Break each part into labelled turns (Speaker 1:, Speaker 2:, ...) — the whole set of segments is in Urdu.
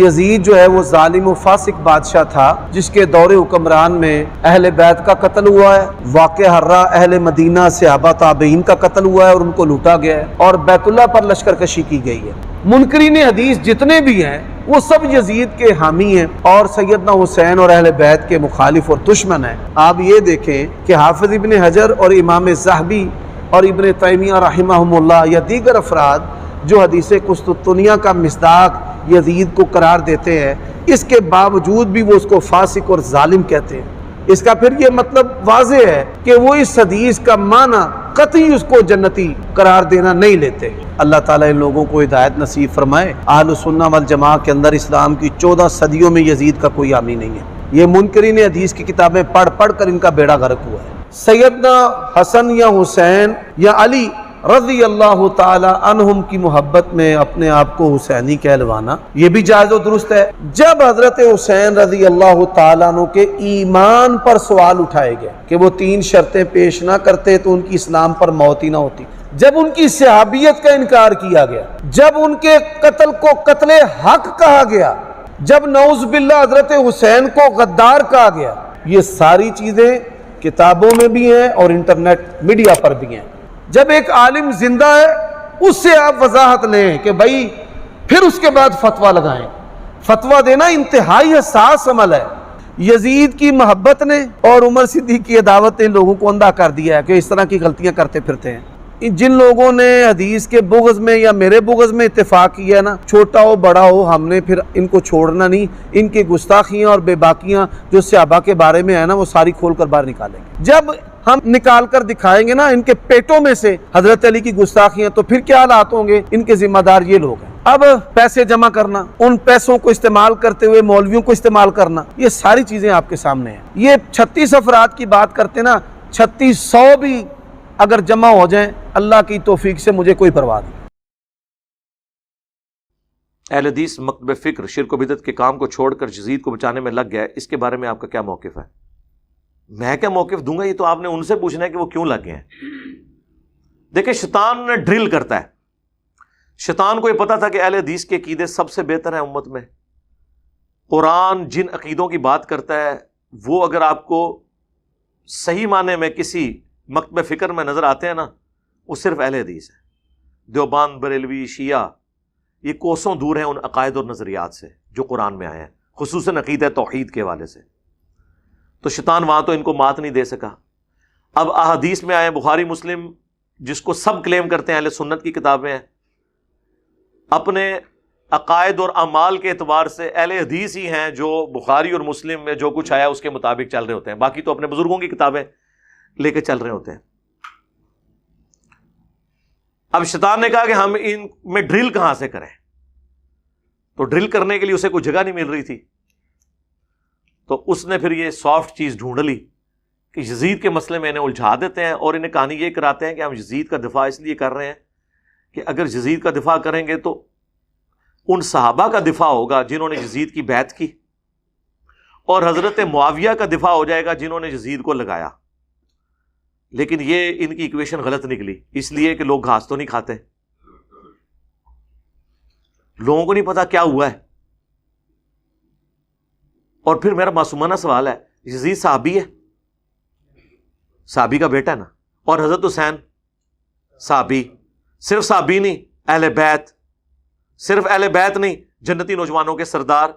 Speaker 1: یزید جو ہے وہ ظالم و فاسق بادشاہ تھا جس کے دور حکمران میں اہل بیت کا قتل ہوا ہے، واقع حرہ اہل مدینہ صحابہ تابعین کا قتل ہوا ہے اور ان کو لوٹا گیا ہے، اور بیت اللہ پر لشکر کشی کی گئی ہے۔ منکرین حدیث جتنے بھی ہیں وہ سب یزید کے حامی ہیں اور سیدنا حسین اور اہل بیت کے مخالف اور دشمن ہیں۔ آپ یہ دیکھیں کہ حافظ ابن حجر اور امام ذہبی اور ابن تیمیہ رحمہم اللہ یا دیگر افراد جو حدیث قسطنطنیہ کا مصداق یزید کو قرار دیتے ہیں، اس کے باوجود بھی وہ اس کو فاسق اور ظالم کہتے ہیں۔ اس کا پھر یہ مطلب واضح ہے کہ وہ اس حدیث کا معنی قطعی اس کو جنتی قرار دینا نہیں لیتے۔ اللہ تعالیٰ ان لوگوں کو ہدایت نصیب فرمائے۔ اہل سنہ والجماعہ کے اندر اسلام کی 14 صدیوں میں یزید کا کوئی حامی نہیں ہے۔ یہ منکرین حدیث کی کتابیں پڑھ پڑھ کر ان کا بیڑا غرق ہوا ہے۔ سیدنا حسن یا حسین یا علی رضی اللہ تعالی عنہم کی محبت میں اپنے آپ کو حسینی کہلوانا یہ بھی جائز و درست ہے۔ جب حضرت حسین رضی اللہ تعالیٰ عنہ کے ایمان پر سوال اٹھائے گئے کہ وہ 3 شرطیں پیش نہ کرتے تو ان کی اسلام پر موت ہی نہ ہوتی، جب ان کی صحابیت کا انکار کیا گیا، جب ان کے قتل کو قتل حق کہا گیا، جب نعوذ باللہ حضرت حسین کو غدار کہا گیا، یہ ساری چیزیں کتابوں میں بھی ہیں اور انٹرنیٹ میڈیا پر بھی ہیں۔ جب ایک عالم زندہ ہے اس سے آپ وضاحت لیں کہ بھائی پھر اس کے بعد فتویٰ لگائیں۔ فتویٰ دینا انتہائی حساس عمل ہے۔ یزید کی محبت نے اور عمر صدیق کی عداوت نے لوگوں کو اندھا کر دیا ہے کہ اس طرح کی غلطیاں کرتے پھرتے ہیں۔ جن لوگوں نے حدیث کے بغض میں یا میرے بغض میں اتفاق کیا ہے نا، چھوٹا ہو بڑا ہو، ہم نے پھر ان کو چھوڑنا نہیں۔ ان کی گستاخیاں اور بے باکیاں جو صحابہ کے بارے میں ہے نا وہ ساری کھول کر باہر نکالیں گے۔ جب ہم نکال کر دکھائیں گے نا ان کے پیٹوں میں سے حضرت علی کی گستاخیاں، تو پھر کیا حالات ہوں گے؟ ان کے ذمہ دار یہ لوگ ہیں۔ اب پیسے جمع کرنا، ان پیسوں کو استعمال کرتے ہوئے مولویوں کو استعمال کرنا، یہ ساری چیزیں آپ کے سامنے ہیں۔ یہ 36 افراد کی بات کرتے نا، 3600 بھی اگر جمع ہو جائیں اللہ کی توفیق سے مجھے کوئی پرواہ نہیں۔
Speaker 2: اہل حدیث مکتب فکر شرک و بدعت کے کام کو چھوڑ کر یزید کو بچانے میں لگ گیا ہے، اس کے بارے میں آپ کا کیا موقف ہے؟ میں کیا موقف دوں گا، یہ تو آپ نے ان سے پوچھنا ہے کہ وہ کیوں لگ گئے ہیں۔ دیکھیں شیطان نے ڈرل کرتا ہے۔ شیطان کو یہ پتا تھا کہ اہل حدیث کے عقیدے سب سے بہتر ہیں امت میں۔ قرآن جن عقیدوں کی بات کرتا ہے وہ اگر آپ کو صحیح معنی میں کسی مکتب فکر میں نظر آتے ہیں نا، وہ صرف اہل حدیث ہے۔ دیوبند، بریلوی، شیعہ یہ کوسوں دور ہیں ان عقائد اور نظریات سے جو قرآن میں آئے ہیں، خصوصاً عقیدہ توحید کے حوالے سے۔ تو شیطان وہاں تو ان کو مات نہیں دے سکا۔ اب احادیث میں آئے، بخاری مسلم جس کو سب کلیم کرتے ہیں اہل سنت کی کتابیں ہیں، اپنے عقائد اور اعمال کے اعتبار سے اہل حدیث ہی ہیں جو بخاری اور مسلم میں جو کچھ آیا اس کے مطابق چل رہے ہوتے ہیں، باقی تو اپنے بزرگوں کی کتابیں لے کے چل رہے ہوتے ہیں۔ اب شیطان نے کہا کہ ہم ان میں ڈرل کہاں سے کریں، تو ڈرل کرنے کے لیے اسے کوئی جگہ نہیں مل رہی تھی، تو اس نے پھر یہ سافٹ چیز ڈھونڈ لی کہ یزید کے مسئلے میں انہیں الجھا دیتے ہیں اور انہیں کہانی یہ کراتے ہیں کہ ہم یزید کا دفاع اس لیے کر رہے ہیں کہ اگر یزید کا دفاع کریں گے تو ان صحابہ کا دفاع ہوگا جنہوں نے یزید کی بیعت کی، اور حضرت معاویہ کا دفاع ہو جائے گا جنہوں نے یزید کو لگایا۔ لیکن یہ ان کی ایکویشن غلط نکلی، اس لیے کہ لوگ گھاس تو نہیں کھاتے، لوگوں کو نہیں پتا کیا ہوا ہے۔ اور پھر میرا معصومانہ سوال ہے، یزید صحابی ہے، صحابی کا بیٹا ہے نا، اور حضرت حسین صحابی، صرف صحابی نہیں، اہل بیت، صرف اہل بیت نہیں، جنتی نوجوانوں کے سردار،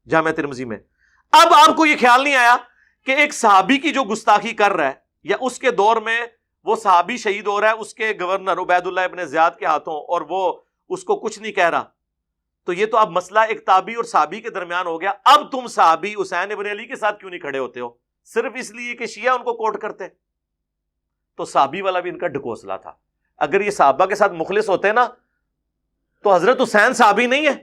Speaker 2: جامع ترمذی میں۔ اب آپ کو یہ خیال نہیں آیا کہ ایک صحابی کی جو گستاخی کر رہا ہے، یا اس کے دور میں وہ صحابی شہید ہو رہا ہے اس کے گورنر عبید اللہ ابن زیاد کے ہاتھوں، اور وہ اس کو کچھ نہیں کہہ رہا، تو یہ تو اب مسئلہ ایک تابعی اور صحابی کے درمیان ہو گیا۔ اب تم صحابی حسین ابن علی کے ساتھ کیوں نہیں کھڑے ہوتے ہو؟ صرف اس لیے کہ شیعہ ان کو کوٹ کرتے۔ تو صحابی والا بھی ان کا ڈھکوسلا تھا۔ اگر یہ صحابہ کے ساتھ مخلص ہوتے نا تو حضرت حسین صحابی نہیں ہے،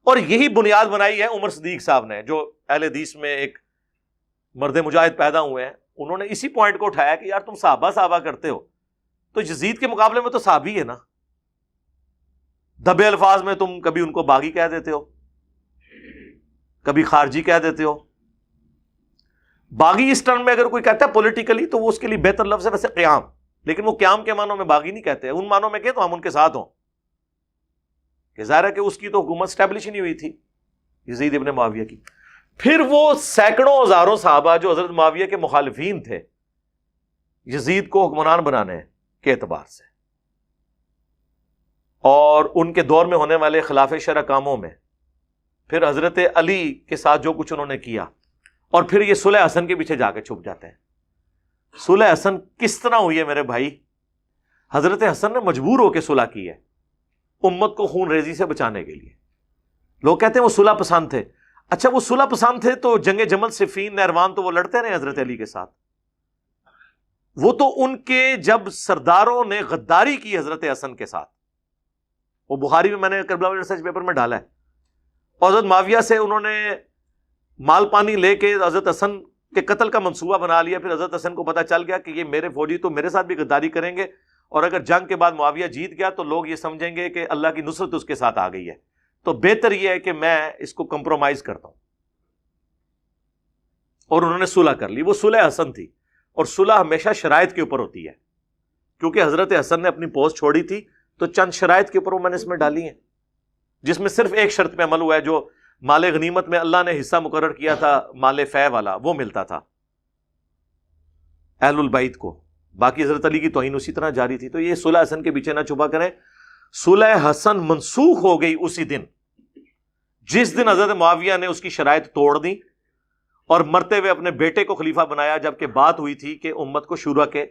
Speaker 2: اور یہی بنیاد بنائی ہے عمر صدیق صاحب نے، جو اہل حدیث میں ایک مرد مجاہد پیدا ہوئے ہیں۔ انہوں نے اسی پوائنٹ کو اٹھایا کہ یار تم صحابہ کرتے ہو تو یزید کے مقابلے میں تو صحابی ہے نا۔ دبے الفاظ میں تم کبھی ان کو باغی کہہ دیتے ہو، کبھی خارجی کہہ دیتے ہو۔ باغی اس ٹرم میں اگر کوئی کہتا ہے پولیٹیکلی تو وہ اس کے لیے بہتر لفظ ہے ویسے قیام، لیکن وہ قیام کے معنوں میں باغی نہیں کہتے، ان معنوں میں کہ تو ہم ان کے ساتھ ہوں، کہ ظاہر ہے کہ اس کی تو حکومت اسٹیبلش ہی نہیں ہوئی تھی، یزید ابن معاویہ کی. پھر وہ سینکڑوں ہزاروں صحابہ جو حضرت معاویہ کے مخالفین تھے یزید کو حکمران بنانے کے اعتبار سے، اور ان کے دور میں ہونے والے خلاف شرع کاموں میں، پھر حضرت علی کے ساتھ جو کچھ انہوں نے کیا، اور پھر یہ صلح حسن کے پیچھے جا کے چھپ جاتے ہیں. صلح حسن کس طرح ہوئی ہے میرے بھائی؟ حضرت حسن نے مجبور ہو کے صلح کی ہے امت کو خون ریزی سے بچانے کے لیے. لوگ کہتے ہیں وہ صلح پسند تھے. اچھا وہ صلح پسند تھے تو جنگ جمل صفین نہروان تو وہ لڑتے رہے حضرت علی کے ساتھ. وہ تو ان کے جب سرداروں نے غداری کی حضرت حسن کے ساتھ، وہ بخاری میں نے کربلا ریسرچ پیپر میں ڈالا ہے، اور حضرت معاویہ سے انہوں نے مال پانی لے کے حضرت حسن کے قتل کا منصوبہ بنا لیا. پھر حضرت حسن کو پتہ چل گیا کہ یہ میرے فوجی تو میرے ساتھ بھی غداری کریں گے، اور اگر جنگ کے بعد معاویہ جیت گیا تو لوگ یہ سمجھیں گے کہ اللہ کی نصرت اس کے ساتھ آ گئی ہے، تو بہتر یہ ہے کہ میں اس کو کمپرومائز کرتا ہوں. اور انہوں نے صلح کر لی. وہ صلح حسن تھی، اور صلح ہمیشہ شرائط کے اوپر ہوتی ہے. کیونکہ حضرت حسن نے اپنی پوسٹ چھوڑی تھی تو چند شرائط کے اوپر وہ میں نے اس میں ڈالی ہیں، جس میں صرف ایک شرط پہ عمل ہوا ہے، جو مال غنیمت میں اللہ نے حصہ مقرر کیا تھا مال فے والا، وہ ملتا تھا اہل البیت کو. باقی حضرت علی کی توہین اسی طرح جاری تھی. تو یہ صلح حسن کے پیچھے نہ چھپا کریں. صلح حسن منسوخ ہو گئی اسی دن جس دن حضرت معاویہ نے اس کی شرائط توڑ دی اور مرتے ہوئے اپنے بیٹے کو خلیفہ بنایا، جبکہ بات ہوئی تھی کہ امت کو شورا کے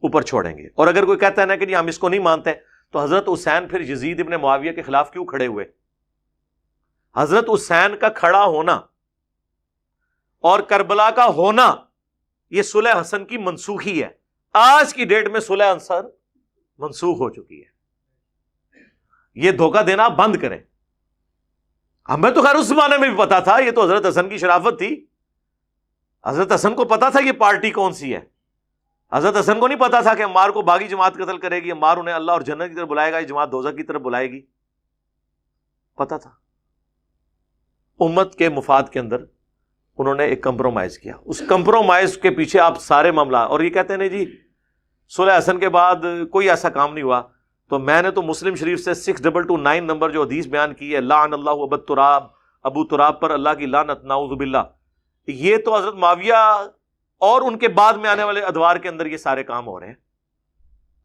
Speaker 2: اوپر چھوڑیں گے. اور اگر کوئی کہتا ہے نا کہ ہم اس کو نہیں مانتے، تو حضرت حسین پھر یزید ابن معاویہ کے خلاف کیوں کھڑے ہوئے؟ حضرت حسین کا کھڑا ہونا اور کربلا کا ہونا یہ صلح حسن کی منسوخی ہے. آج کی ڈیٹ میں صلح حسن منسوخ ہو چکی ہے. یہ دھوکہ دینا بند کریں. ہمیں تو خیر اس زمانے میں بھی پتا تھا، یہ تو حضرت حسن کی شرافت تھی. حضرت حسن کو پتا تھا یہ پارٹی کون سی ہے. حضرت حسن کو نہیں پتا تھا کہ عمار کو باغی جماعت قتل کرے گی، عمار انہیں اللہ اور جنت کی طرف بلائے گا، یہ جماعت دوزخ کی طرف بلائے گی. پتا تھا. امت کے مفاد کے اندر انہوں نے ایک کمپرومائز کیا. اس کمپرومائز کے پیچھے آپ سارے معاملات، اور یہ کہتے ہیں نہیں جی صلح حسن کے بعد کوئی ایسا کام نہیں ہوا. تو میں نے تو مسلم شریف سے 6229 نمبر جو حدیث بیان کی ہے، لعن اللہ ابو تراب، ابو تراب پر اللہ کی لعنت، نعوذ باللہ، یہ تو حضرت معاویہ اور ان کے بعد میں آنے والے ادوار کے اندر یہ سارے کام ہو رہے ہیں.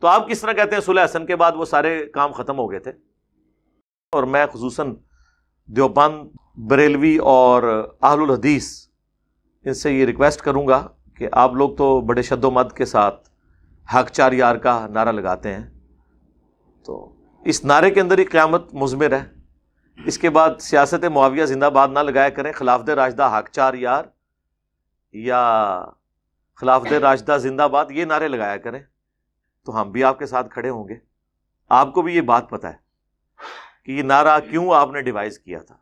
Speaker 2: تو آپ کس طرح کہتے ہیں صلح حسن کے بعد وہ سارے کام ختم ہو گئے تھے؟ اور میں خصوصاً دیوبند، بریلوی اور اہل الحدیث ان سے یہ ریکویسٹ کروں گا کہ آپ لوگ تو بڑے شد و مد کے ساتھ حق چار یار کا نعرہ لگاتے ہیں، تو اس نعرے کے اندر ہی قیامت مضمر ہے. اس کے بعد سیاست معاویہ زندہ باد نہ لگایا کریں، خلافت راشدہ حق چار یار یا خلافت راشدہ زندہ باد یہ نعرے لگایا کریں، تو ہم بھی آپ کے ساتھ کھڑے ہوں گے. آپ کو بھی یہ بات پتہ ہے کہ یہ نعرہ کیوں آپ نے ڈیوائز کیا تھا.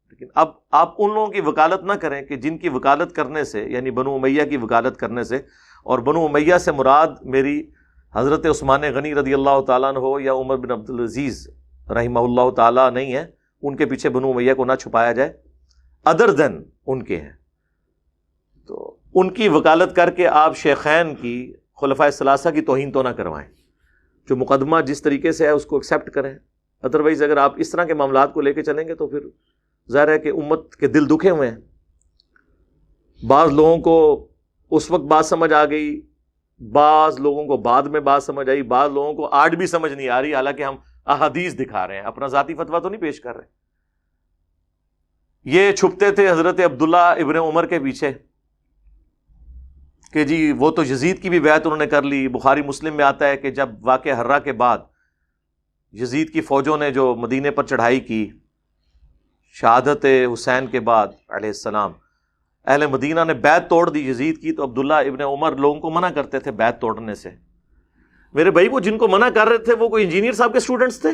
Speaker 2: لیکن اب آپ ان لوگوں کی وکالت نہ کریں کہ جن کی وکالت کرنے سے، یعنی بنو امیہ کی وکالت کرنے سے، اور بنو امیہ سے مراد میری حضرت عثمان غنی رضی اللہ تعالیٰ عنہ ہو یا عمر بن عبدالعزیز رحمہ اللہ تعالیٰ نہیں ہے، ان کے پیچھے بنو امیہ کو نہ چھپایا جائے، ادر دین ان کے ہیں. تو ان کی وکالت کر کے آپ شیخین کی، خلفائے ثلاثہ کی توہین تو نہ کروائیں. جو مقدمہ جس طریقے سے ہے اس کو ایکسیپٹ کریں. ادروائز اگر آپ اس طرح کے معاملات کو لے کے چلیں گے تو پھر ظاہر ہے کہ امت کے دل دکھے ہوئے ہیں. بعض لوگوں کو اس وقت بات سمجھ آ گئی، بعض لوگوں کو بعد میں بات سمجھ آئی، بعض لوگوں کو آج بھی سمجھ نہیں آ رہی، حالانکہ ہم احادیث دکھا رہے ہیں، اپنا ذاتی فتویٰ تو نہیں پیش کر رہے. یہ چھپتے تھے حضرت عبداللہ ابن عمر کے پیچھے کہ جی وہ تو یزید کی بھی بیعت انہوں نے کر لی. بخاری مسلم میں آتا ہے کہ جب واقعہ ہرہ کے بعد یزید کی فوجوں نے جو مدینے پر چڑھائی کی شہادت حسین کے بعد علیہ السلام، اہل مدینہ نے بیعت توڑ دی یزید کی، تو عبداللہ ابن عمر لوگوں کو منع کرتے تھے بیعت توڑنے سے. میرے بھائی وہ جن کو منع کر رہے تھے وہ کوئی انجینئر صاحب کے اسٹوڈنٹس تھے؟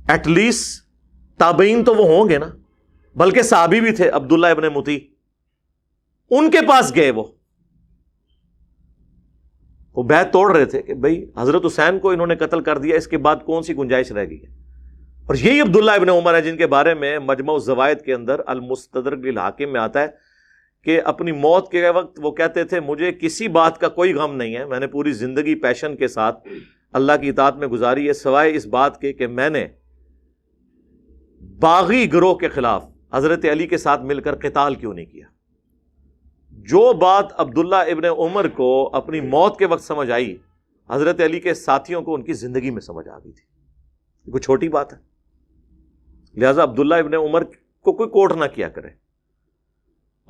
Speaker 2: ایٹ لیسٹ تابعین تو وہ ہوں گے نا، بلکہ صحابی بھی تھے. عبداللہ ابن متی ان کے پاس گئے، وہ بیعت توڑ رہے تھے کہ بھئی حضرت حسین کو انہوں نے قتل کر دیا، اس کے بعد کون سی گنجائش رہ گئی ہے. اور یہی عبداللہ ابن عمر ہے جن کے بارے میں مجمع الزوائد کے اندر المستدرک للحاکم میں آتا ہے کہ اپنی موت کے وقت وہ کہتے تھے مجھے کسی بات کا کوئی غم نہیں ہے، میں نے پوری زندگی پیشن کے ساتھ اللہ کی اطاعت میں گزاری ہے، سوائے اس بات کے کہ میں نے باغی گروہ کے خلاف حضرت علی کے ساتھ مل کر قتال کیوں نہیں کیا؟ جو بات عبداللہ ابن عمر کو اپنی موت کے وقت سمجھ آئی، حضرت علی کے ساتھیوں کو ان کی زندگی میں سمجھ آ گئی تھی. یہ کوئی چھوٹی بات ہے. لہذا عبداللہ ابن عمر کو کوئی کوٹ نہ کیا کرے.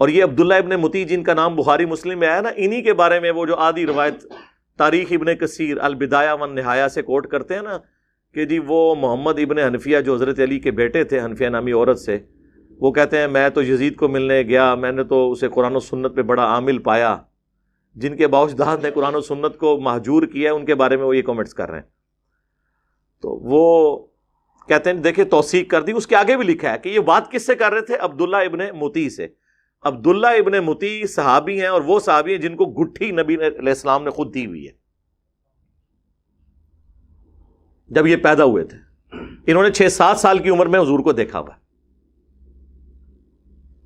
Speaker 2: اور یہ عبداللہ ابن مطیع جن کا نام بخاری مسلم میں آیا نا، انہی کے بارے میں وہ جو آدھی روایت تاریخ ابن کثیر البدایہ والنہایہ سے کوٹ کرتے ہیں نا کہ جی وہ محمد ابن حنفیہ جو حضرت علی کے بیٹے تھے، حنفیہ نامی عورت سے، وہ کہتے ہیں میں تو یزید کو ملنے گیا، میں نے تو اسے قرآن و سنت پہ بڑا عامل پایا. جن کے باوجداد نے قرآن و سنت کو مہجور کیا ہے، ان کے بارے میں وہ یہ کمنٹس کر رہے ہیں. تو وہ کہتے ہیں دیکھیں توثیق کر دی. اس کے آگے بھی لکھا ہے کہ یہ بات کس سے کر رہے تھے؟ عبداللہ ابن مطیع سے. عبداللہ ابن مطیع صحابی ہیں، اور وہ صحابی ہیں جن کو گٹھی نبی علیہ السلام نے خود دی ہوئی ہے جب یہ پیدا ہوئے تھے. انہوں نے 6-7 سال کی عمر میں حضور کو دیکھا ہوا.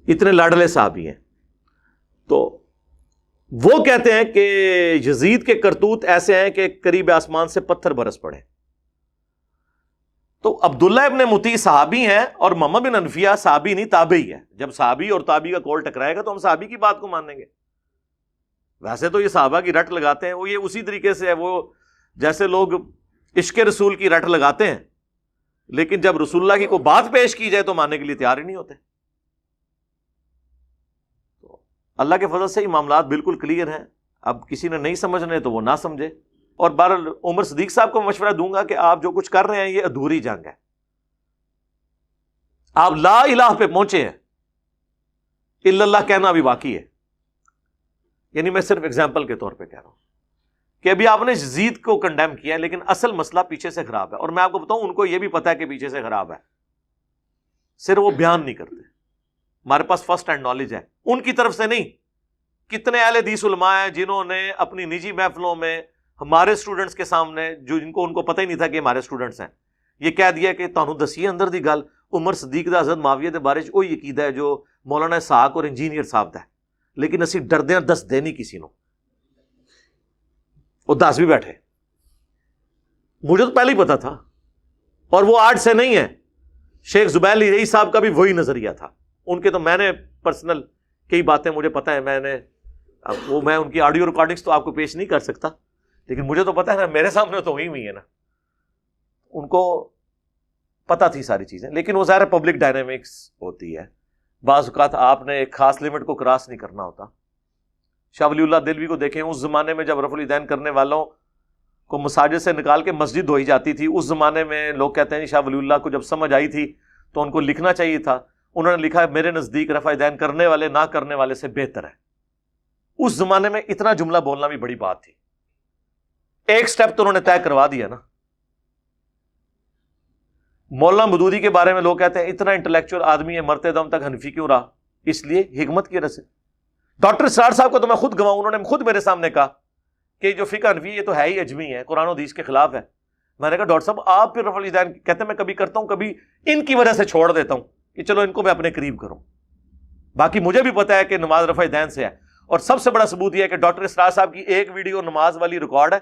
Speaker 2: اتنے لاڈلے صحابی ہیں. تو وہ کہتے ہیں کہ یزید کے کرتوت ایسے ہیں کہ قریب آسمان سے پتھر برس پڑے. تو عبداللہ ابن مطیع صحابی ہیں اور محمد بن حنفیہ صحابی نہیں تابعی ہے. جب صحابی اور تابعی کا کول ٹکرائے گا تو ہم صحابی کی بات کو مانیں گے. ویسے تو یہ صحابہ کی رٹ لگاتے ہیں، وہ یہ اسی طریقے سے ہے، وہ جیسے لوگ عشق رسول کی رٹ لگاتے ہیں، لیکن جب رسول اللہ کی کوئی بات پیش کی جائے تو ماننے کے لیے تیار ہی نہیں ہوتے. تو اللہ کے فضل سے یہ معاملات بالکل کلیئر ہیں. اب کسی نے نہیں سمجھنے تو وہ نہ سمجھے. اور بہرحال عمر صدیق صاحب کو مشورہ دوں گا کہ آپ جو کچھ کر رہے ہیں یہ ادھوری جنگ ہے. آپ لا الہ پہ پہنچے ہیں، الا اللہ کہنا ابھی باقی ہے. یعنی میں صرف اگزامپل کے طور پہ کہہ رہا ہوں کہ ابھی آپ نے یزید کو کنڈیم کیا ہے، لیکن اصل مسئلہ پیچھے سے خراب ہے. اور میں آپ کو بتاؤں ان کو یہ بھی پتا ہے کہ پیچھے سے خراب ہے، صرف وہ بیان نہیں کرتے. ہمارے پاس فرسٹ ہینڈ نالج ہے ان کی طرف سے نہیں. کتنے اہل حدیث علماء ہیں جنہوں نے اپنی نجی محفلوں میں ہمارے اسٹوڈنٹس کے سامنے، جو ان کو پتہ ہی نہیں تھا کہ ہمارے اسٹوڈنٹس ہیں، یہ کہہ دیا کہ تانوں دسیے اندر دی گل عمر صدیق دا حضرت معاویہ دے بارے وہی عقیدہ ہے جو مولانا اسحاق اور انجینئر صاحب دا ہے، لیکن اسی ڈردے ہیں دس دے نہیں کسی نو. وہ دس بھی بیٹھے. مجھے تو پہلے ہی پتا تھا. اور وہ آج سے نہیں ہے. شیخ زبیر رئی صاحب کا بھی وہی نظریہ تھا. ان کے تو میں نے پرسنل کئی باتیں مجھے پتا ہے، میں ان کی آڈیو ریکارڈنگز تو آپ کو پیش نہیں کر سکتا، لیکن مجھے تو پتا ہے نا، میرے سامنے تو ہوئی ہے نا. ان کو پتا تھی ساری چیزیں، لیکن وہ ظاہر پبلک ڈائنامکس ہوتی ہے. بعض اوقات آپ نے ایک خاص لمٹ کو کراس نہیں کرنا ہوتا. شاہ ولی اللہ دہلوی کو دیکھیں، اس زمانے میں جب رفع الیدین کرنے والوں کو مساجد سے نکال کے مسجد دھوئی جاتی تھی، اس زمانے میں لوگ کہتے ہیں شاہ ولی اللہ کو جب سمجھ آئی تھی تو ان کو لکھنا چاہیے تھا. انہوں نے لکھا ہے میرے نزدیک رفع الیدین کرنے والے نہ کرنے والے سے بہتر ہے. اس زمانے میں اتنا جملہ بولنا بھی بڑی بات تھی. ایک سٹیپ تو انہوں نے طے کروا دیا نا. مولانا مودودی کے بارے میں لوگ کہتے ہیں اتنا انٹلیکچوئل آدمی ہے، مرتے دم تک حنفی کیوں رہا؟ اس لیے حکمت کی وجہ سے. ڈاکٹر اسرار صاحب کو تو میں خود گواؤں، انہوں نے خود میرے سامنے کہا کہ جو فقہ حنفی یہ تو ہے ہی اجمی ہے، قرآن و حدیث کے خلاف ہے. میں نے کہا ڈاکٹر صاحب آپ پھر رفع الیدین کہتے ہیں میں کبھی کرتا ہوں، کبھی ان کی وجہ سے چھوڑ دیتا ہوں کہ چلو ان کو میں اپنے قریب کروں. باقی مجھے بھی پتا ہے کہ نماز رفع الیدین سے ہے. اور سب سے بڑا ثبوت یہ ہے کہ ڈاکٹر اسرار صاحب کی ایک ویڈیو نماز والی ریکارڈ ہے.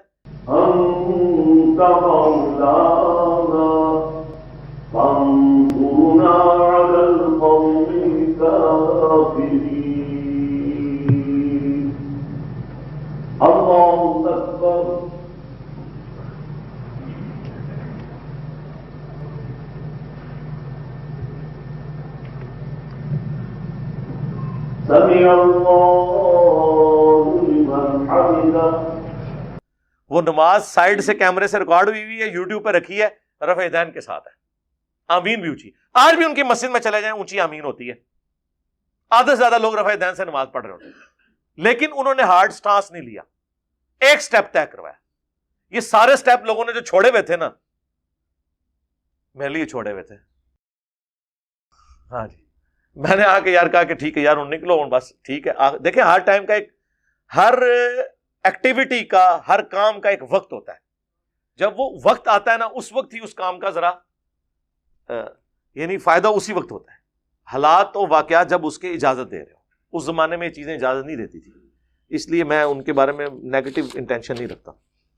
Speaker 2: وہ نماز سائیڈ سے کیمرے سے ریکارڈ ہوئی ہے، یوٹیوب پہ رکھی ہے، رفع الیدین کے ساتھ ہے. آمین بھی اونچی. آج بھی ان کی مسجد میں چلے جائیں اونچی آمین ہوتی ہے. آدھے سے زیادہ لوگ رفع الیدین سے نماز پڑھ رہے ہوتے ہیں، لیکن انہوں نے ہارڈ سٹانس نہیں لیا، ایک سٹیپ طے کروایا. یہ سارے سٹیپ لوگوں نے جو چھوڑے ہوئے تھے نا، میرے لیے چھوڑے ہوئے تھے. ہاں جی، میں نے آ کے یار کہا کہ ٹھیک ہے یار نکلو بس ٹھیک ہے. دیکھیں ہر ٹائم کا ہر ایکٹیویٹی کا، ہر کام کا ایک وقت ہوتا ہے. جب وہ وقت آتا ہے نا، اس وقت ہی اس کام کا ذرا یعنی فائدہ اسی وقت ہوتا ہے. حالات و واقعات جب اس کے اجازت دے رہے ہو. اس زمانے میں یہ چیزیں اجازت نہیں دیتی تھی، اس لیے میں ان کے بارے میں نیگیٹو انٹینشن نہیں رکھتا.